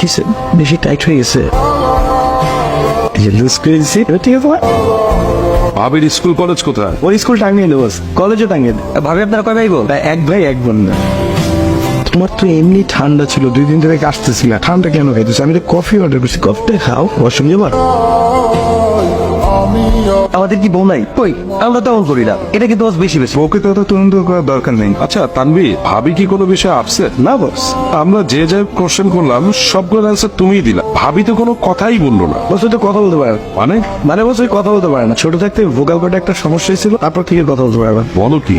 কিসে বেশি টাইট হয়ে গেছে, লুজ করে দিছি। এবার ঠিক আছে ভাবির স্কুল কলেজ কোথায়? ওই স্কুল টাঙিয়ে দেবো, কলেজে টাঙিয়ে দেবো। ভাবি আপনারা কয় ভাই বোন? এক ভাই এক বোন না। তোমার তো এমনি ঠান্ডা ছিল, 2 দিন ধরে আসতেছিল, ঠান্ডা কেন খাইতেছে? আমি তো কফি অর্ডার করছি, কফিটা খাও, ওয়াশরুম যাবার। আমাদের কি বউ নাই? কই, আমরা তেমন করি না। এটা কিন্তু বেশি বেশি। ওকে তো তদন্ত করার দরকার নেই। আচ্ছা তানভীর, ভাবি কি কোনো বিষয়ে আপসেট? না বস, আমরা যে যে কোশ্চেন করলাম সবগুলোর অ্যান্সার তুমিই দিলা, ভাবি তো কোনো কথাই বললো না। বস তো কথা বলতে পারে না। মানে মানে বস ওই কথা বলতে পারে না, ছোট থাকতে ভোকাল কর্ডে একটা সমস্যা ছিল, তারপর থেকে কথা বলতে পারে না। বলো কি?